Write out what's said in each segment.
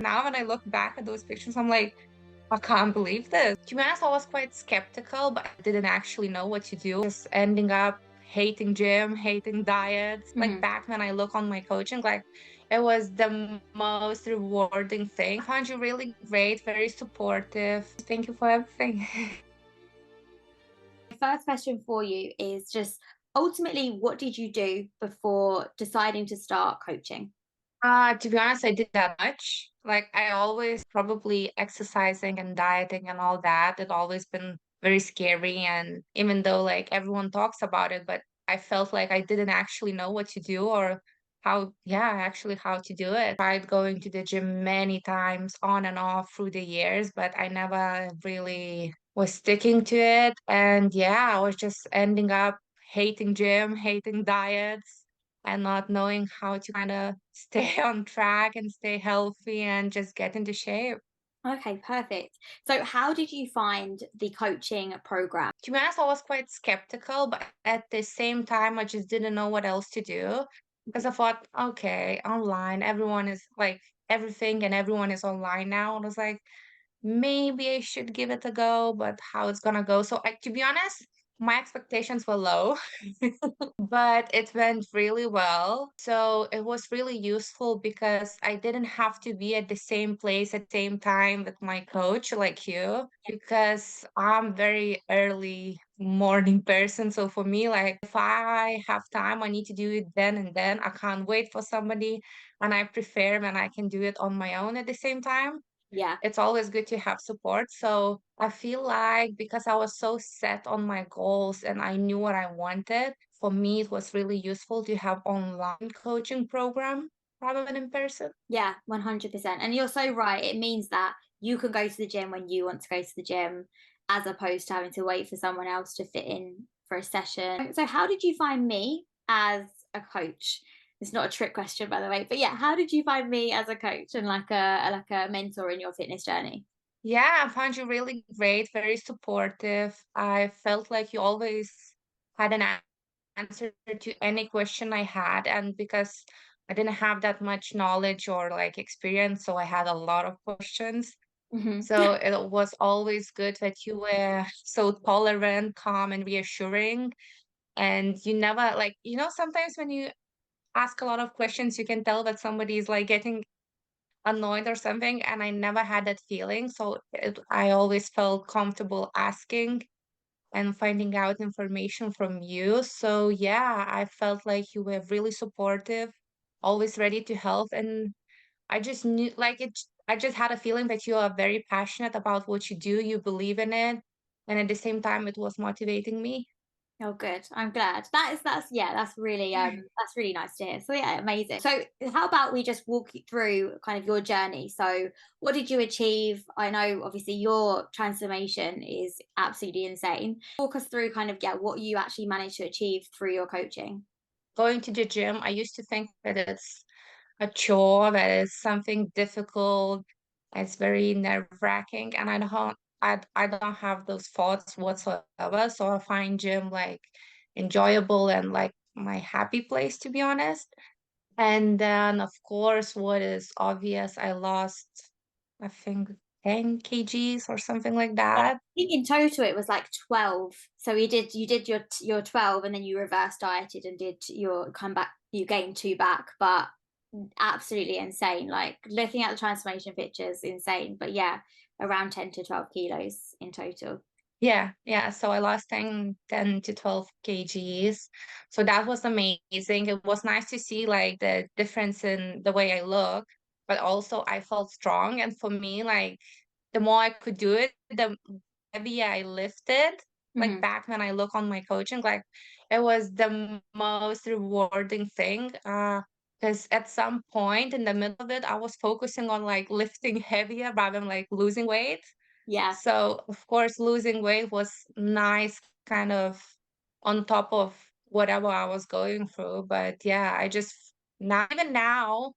Now when I look back at those pictures, I'm like, I can't believe this. To be honest, I was quite skeptical, but I didn't actually know what to do. Just ending up hating gym, hating diets. Like Hmm. back when I look on my coaching, like it was the most rewarding thing. I found you really great, very supportive. Thank you for everything. My first question for you is just ultimately, what did you do before deciding to start coaching? To be honest, I did that much. Like I always probably exercising and dieting and all that. It always been very scary. And even though like everyone talks about it, but I felt like I didn't actually know what to do or actually how to do it. Tried going to the gym many times on and off through the years, but I never really was sticking to it. And yeah, I was just ending up hating gym, hating diets and not knowing how to kind of stay on track and stay healthy and just get into shape. Okay, perfect. So, how did you find the coaching program? To be honest, I was quite skeptical, but at the same time, I just didn't know what else to do because I thought, okay, online, everyone is like everything and everyone is online now. And I was like, maybe I should give it a go, but how it's gonna go. So, to be honest, my expectations were low. But it went really well. So it was really useful because I didn't have to be at the same place at the same time with my coach like you, because I'm very early morning person. So for me, like if I have time, I need to do it then and then. I can't wait for somebody. And I prefer when I can do it on my own at the same time. Yeah. It's always good to have support. So I feel like because I was so set on my goals and I knew what I wanted, for me it was really useful to have online coaching program rather than in person. Yeah, 100%. And you're so right. It means that you can go to the gym when you want to go to the gym, as opposed to having to wait for someone else to fit in for a session. So, how did you find me as a coach? It's not a trick question, by the way, but yeah, how did you find me as a coach and like a mentor in your fitness journey? Yeah, I found you really great, very supportive. I felt like you always had an answer to any question I had. And because I didn't have that much knowledge or like experience, so I had a lot of questions. Hmm. So it was always good that you were so tolerant, calm, and reassuring. And you never like, sometimes when you ask a lot of questions, you can tell that somebody is like getting annoyed or something. And I never had that feeling. So I always felt comfortable asking and finding out information from you. So yeah, I felt like you were really supportive, always ready to help. And I just knew like I just had a feeling that you are very passionate about what you do, you believe in it, and at the same time it was motivating me. Oh, good. I'm glad. That's yeah, that's really nice to hear. So yeah, amazing. So how about we just walk you through kind of your journey? So what did you achieve? I know obviously your transformation is absolutely insane. Walk us through kind of yeah, what you actually managed to achieve through your coaching. Going to the gym, I used to think that it's a chore, that is something difficult, it's very nerve-wracking, and I don't have those thoughts whatsoever. So I find gym like enjoyable and like my happy place, to be honest. And then, of course, what is obvious, I lost, I think, 10 kgs or something like Yeah, that. I think in total it was like 12. So you did your 12 and then you reverse dieted and did your come back you gained two back, but absolutely insane. Like looking at the transformation pictures, insane. But yeah, around 10 to 12 kilos in total. Yeah, yeah. So I lost 10 to 12 kgs. So that was amazing. It was nice to see like the difference in the way I look, but also I felt strong. And for me, like the more I could do it, the heavier I lifted. Like Hmm. back when I look on my coaching, like it was the most rewarding thing. Because at some point in the middle of it, I was focusing on like lifting heavier rather than like losing weight. Yeah. So of course, losing weight was nice, kind of on top of whatever I was going through. But yeah, I just now, even now,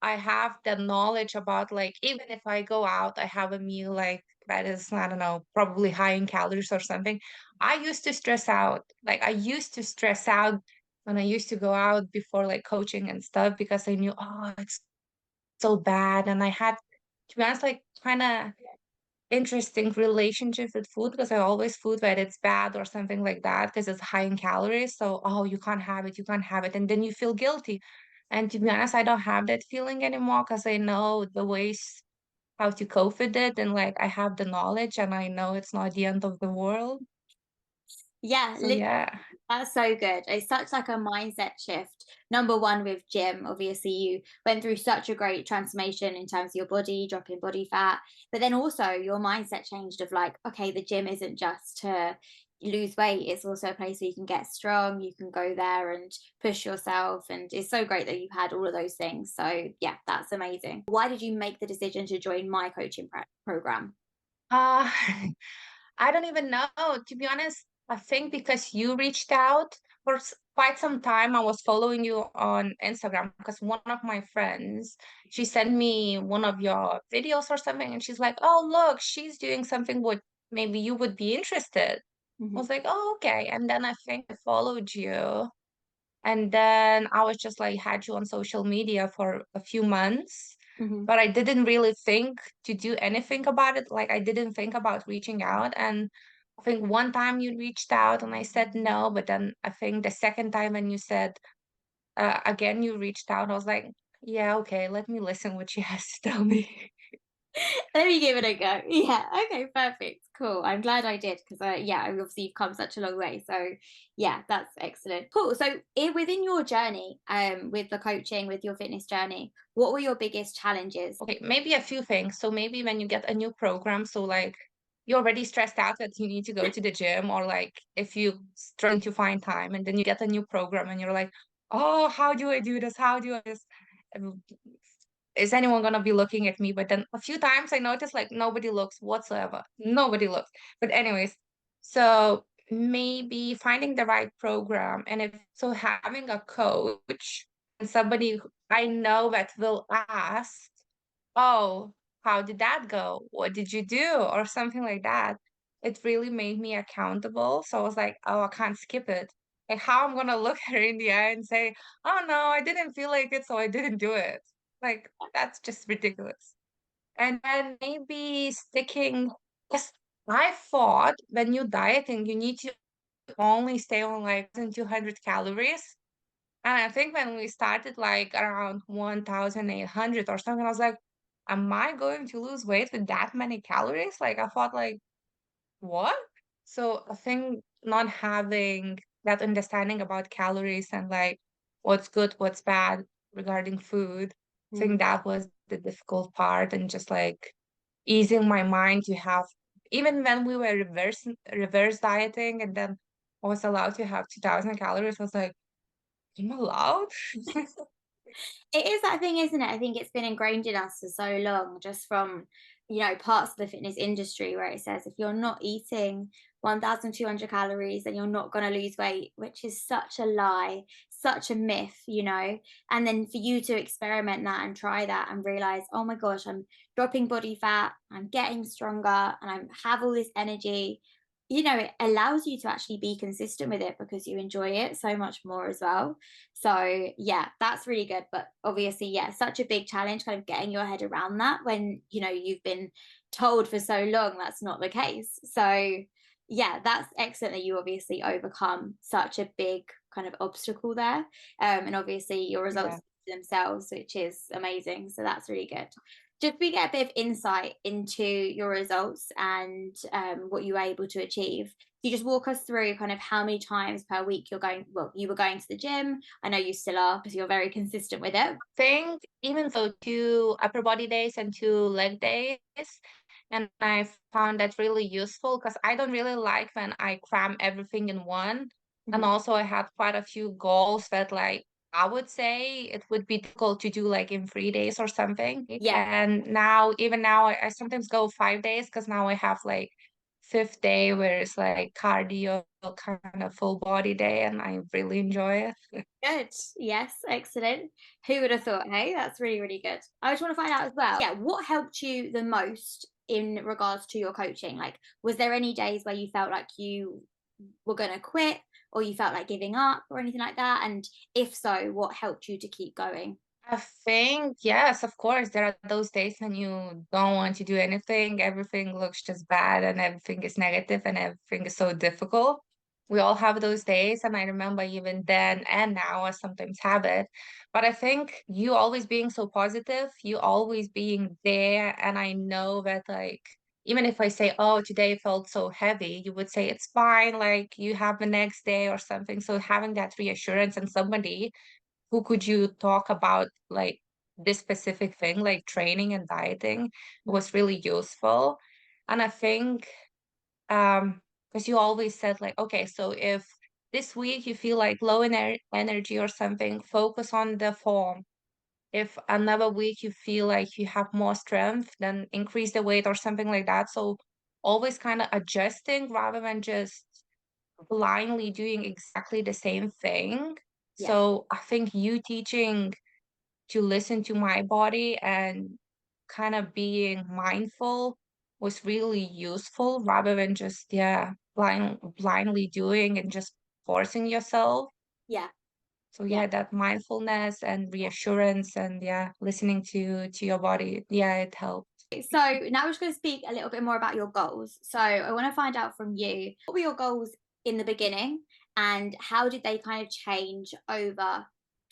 I have the knowledge about like even if I go out, I have a meal like that is, I don't know, probably high in calories or something. I used to stress out. Like I used to stress out when I used to go out before like coaching and stuff because I knew, oh, it's so bad, and I had, to be honest, like, kinda interesting relationship with food because I always food that it's bad or something like that because it's high in calories. So, oh, you can't have it, you can't have it, and then you feel guilty. And to be honest, I don't have that feeling anymore because I know the ways how to cope with it, and like I have the knowledge, and I know it's not the end of the world. Yeah, So yeah, that's so good. It's such like a mindset shift. Number one with gym, obviously you went through such a great transformation in terms of your body, dropping body fat, but then also your mindset changed of like, okay, the gym isn't just to lose weight, it's also a place where you can get strong, you can go there and push yourself. And it's so great that you've had all of those things. So yeah, that's amazing. Why did you make the decision to join my coaching program? uh, I don't even know. To be honest, I think because you reached out for quite some time, I was following you on Instagram because one of my friends, she sent me one of your videos or something, and she's like, "Oh, look, she's doing something what maybe you would be interested." I Hmm. was like, "Oh, okay." And then I think I followed you, and then I was just like had you on social media for a few months, Hmm. but I didn't really think to do anything about it. Like I didn't think about reaching out. And I think one time you reached out and I said no, but then I think the second time when you said again you reached out, I was like, yeah, okay, let me listen what she has to tell me. Let me give it a go. Yeah. Okay. Perfect. Cool. I'm glad I did because yeah, obviously you've come such a long way. So yeah, that's excellent. Cool. So within your journey, with the coaching, with your fitness journey, what were your biggest challenges? Okay, maybe a few things. So maybe when you get a new program, so like you're already stressed out that you need to go to the gym, or like if you struggling to find time and then you get a new program and you're like, oh, how do I do this? How do I do this? Um, Is anyone gonna be looking at me? But then a few times I noticed like nobody looks whatsoever. Nobody looks. But anyways, so maybe finding the right program, and if so having a coach and somebody I know that will ask, oh, how did that go? What did you do? Or something like that. It really made me accountable. So I was like, oh, I can't skip it. Like how I'm gonna look her in the eye and say, oh no, I didn't feel like it, so I didn't do it. Like that's just ridiculous. And then maybe sticking, because I thought when you dieting, you need to only stay on like 200 calories. And I think when we started like around 1,800 or something, I was like, am I going to lose weight with that many calories? Like I thought like, what? So I think not having that understanding about calories and like what's good, what's bad regarding food, I Mhm. think that was the difficult part, and just like easing my mind to have, even when we were reverse dieting and then I was allowed to have 2,000 calories, I was like, I'm allowed? It is that thing, isn't it? I think it's been ingrained in us for so long, just from, parts of the fitness industry where it says if you're not eating 1,200 calories, then you're not going to lose weight, which is such a lie, such a myth, And then for you to experiment that and try that and realize, oh my gosh, I'm dropping body fat, I'm getting stronger, and I have all this energy. It allows you to actually be consistent with it because you enjoy it so much more as well. So yeah, that's really good. But obviously, yeah, such a big challenge kind of getting your head around that when, you've been told for so long that's not the case. So yeah, that's excellent that you obviously overcome such a big kind of obstacle there. And obviously your results Yeah. themselves, which is amazing. So that's really good. Just we get a bit of insight into your results and what you were able to achieve. Can you just walk us through kind of how many times per week you were going to the gym? I know you still are because you're very consistent with it. Think even though 2 upper body days and 2 leg days, and I found that really useful because I don't really like when I cram everything in one. And Mhm. also I had quite a few goals that like I would say it would be difficult to do like in 3 days or something. Yeah, And now, even now, I sometimes go 5 days because now I have like fifth day where it's like cardio kind of full body day, and I really enjoy it. good. Yes, excellent. Who would have thought? Hey, that's really, really good. I just want to find out as well. Yeah, what helped you the most in regards to your coaching? Like, was there any days where you felt like you were going to quit or you felt like giving up or anything like that? And if so, what helped you to keep going? I think, yes, of course, there are those days when you don't want to do anything, everything looks just bad and everything is negative and everything is so difficult. We all have those days, and I remember even then and now I sometimes have it. But I think you always being so positive, you always being there, and I know that like even if I say, "Oh, today felt so heavy," you would say it's fine, like you have the next day or something. So having that reassurance and somebody who could you talk about like this specific thing, like training and dieting, was really useful. And I think because you always said like, okay, so if this week you feel like low energy or something, focus on the form. If another week you feel like you have more strength, then increase the weight or something like that. So always kind of adjusting rather than just blindly doing exactly the same thing. Yeah, So I think you teaching to listen to my body and kind of being mindful was really useful rather than just, yeah, blindly doing and just forcing yourself. yeah, So yeah. yeah, that mindfulness and reassurance and yeah, listening to your body, yeah, it helped. So now we're just going to speak a little bit more about your goals. So I want to find out from you, what were your goals in the beginning and how did they kind of change over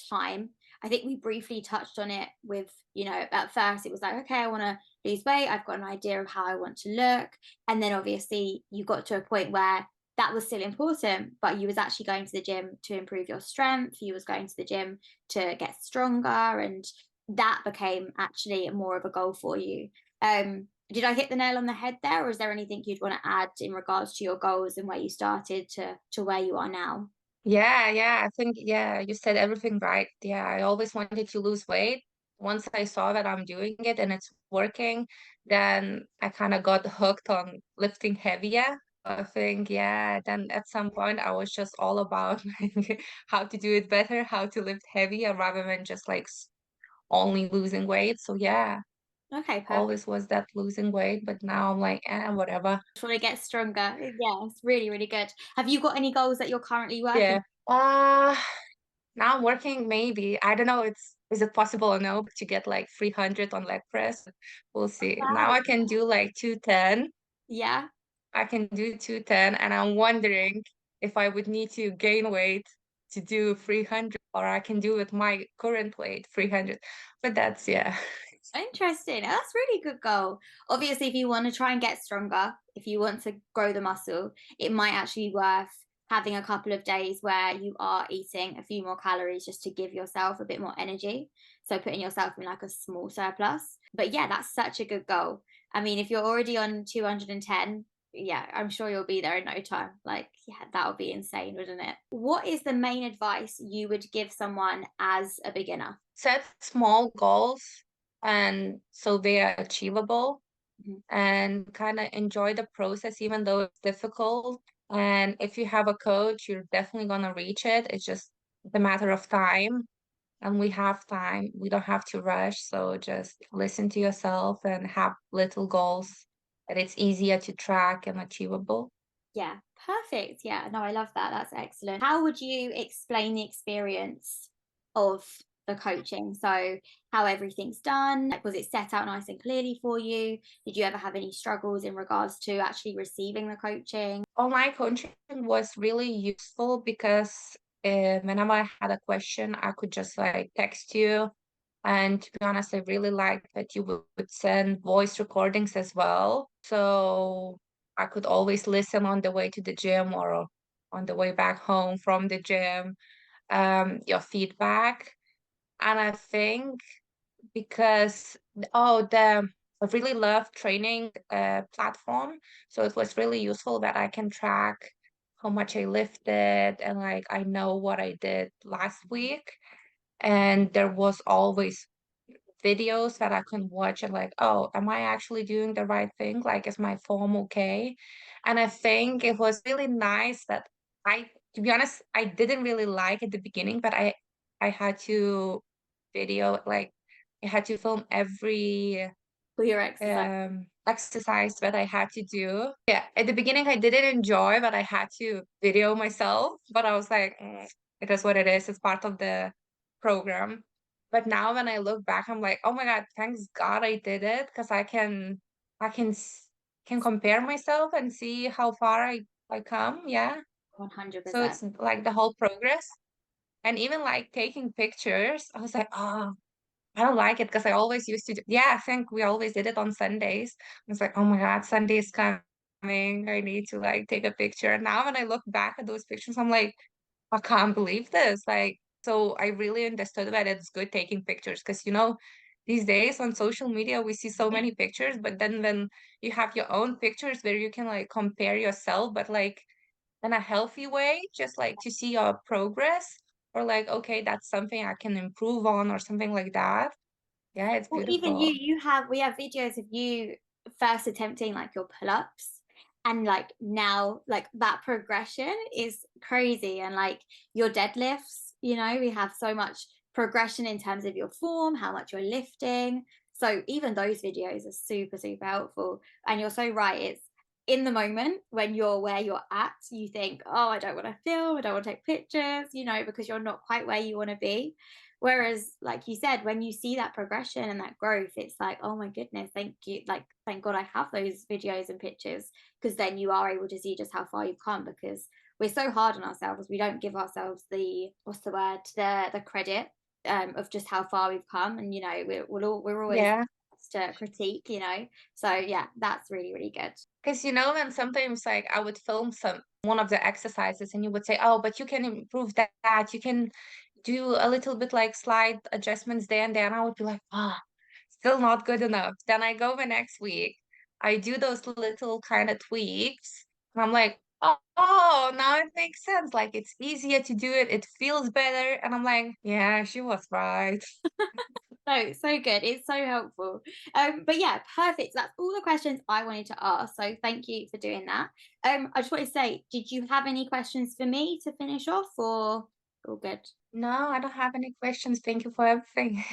time? I think we briefly touched on it with, at first it was like, okay, I want to lose weight. I've got an idea of how I want to look. And then obviously you got to a point where that was still important, but you was actually going to the gym to improve your strength. You was going to the gym to get stronger, and that became actually more of a goal for you. Did I hit the nail on the head there, or is there anything you'd want to add in regards to your goals and where you started to where you are now? Yeah, yeah, I think, yeah, you said everything right. Yeah, I always wanted to lose weight. Once I saw that I'm doing it and it's working, then I kind of got hooked on lifting heavier. I think, yeah, then at some point I was just all about like, how to do it better, how to lift heavier rather than just like only losing weight. So yeah, Okay, perfect. always was that losing weight, but now I'm like, whatever. Just want to get stronger. Yeah, it's really, really good. Have you got any goals that you're currently working? Yeah. Uh Now I'm working maybe, I don't know, is it possible or no, but to get like 300 on leg press? We'll see. Now Wow. I can do like 210. Yeah. I can do 210, and I'm wondering if I would need to gain weight to do 300, or I can do with my current weight 300. But that's, yeah. Interesting. That's really good goal. Obviously, if you want to try and get stronger, if you want to grow the muscle, it might actually be worth having a couple of days where you are eating a few more calories just to give yourself a bit more energy. So putting yourself in like a small surplus. But yeah, that's such a good goal. I mean, if you're already on 210, yeah, I'm sure you'll be there in no time. Like, yeah, that would be insane, wouldn't it? What is the main advice you would give someone as a beginner? Set small goals and so they are achievable, Mhm. and kind of enjoy the process even though it's difficult. And if you have a coach, you're definitely going to reach it. It's just the matter of time, and we have time. We don't have to rush. So just listen to yourself and have little goals that it's easier to track and achievable. Yeah, perfect. Yeah, no, I love that. That's excellent. How would you explain the experience of the coaching? So, how everything's done? Like, was it set out nice and clearly for you? Did you ever have any struggles in regards to actually receiving the coaching? Online coaching was really useful because whenever I had a question, I could just like text you. And to be honest, I really liked that you would send voice recordings as well. So I could always listen on the way to the gym or on the way back home from the gym, your feedback. And I think because, oh, I really love training platform. So it was really useful that I can track how much I lifted and like I know what I did last week. And there was always videos that I can watch and like, oh, am I actually doing the right thing? Like, is my form okay? And I think it was really nice that to be honest, I didn't really like at the beginning, but I had to video, like, I had to film every For your exercise? exercise that I had to do. Yeah, at the beginning I didn't enjoy, but I had to video myself. But I was like, it is what it is. It's part of the program. But now when I look back, I'm like, "Oh my God, thanks God I did it, because I can can compare myself and see how far I come." Yeah. So 100%. it's like the whole progress. And even like taking pictures, I was like, "Oh, I don't like it," because I always used to do, yeah, I think we always did it on Sundays. I was like, "Oh my God, Sunday's coming. I need to like take a picture." And now when I look back at those pictures, I'm like, I can't believe this. Like, so I really understood that it's good taking pictures, because, these days on social media, we see so Yeah. many pictures, but then when you have your own pictures where you can like compare yourself, but like in a healthy way, just like to see your progress, or like, okay, that's something I can improve on or something like that. Yeah, it's Well, even you, beautiful. we have videos of you first attempting like your pull-ups, and like now like that progression is crazy, and like your deadlifts, we have so much progression in terms of your form, how much you're lifting. So even those videos are super, super helpful. And you're so right. It's in the moment when you're where you're at, you think, oh, I don't want to film, I don't want to take pictures, because you're not quite where you want to be. Whereas, like you said, when you see that progression and that growth, it's like, oh my goodness, thank you. Like, thank God I have those videos and pictures, because then you are able to see just how far you've come, because we're so hard on ourselves. We don't give ourselves the, what's the word, the credit of just how far we've come. And, we're always Yeah. to critique. So, yeah, that's really, really good. Because then sometimes like I would film some one of the exercises and you would say, "Oh, but you can improve that. You can do a little bit like slight adjustments there and there." And I would be like, "Ah, still not good enough." Then I go the next week. I do those little kind of tweaks, and I'm like, "Oh, now it makes sense. Like it's easier to do it. It feels better." And I'm like, "Yeah, she was right." So, so good. It's so helpful. But yeah, perfect. That's all the questions I wanted to ask. So thank you for doing that. I just want to say, did you have any questions for me to finish off, or all good? No, I don't have any questions. Thank you for everything.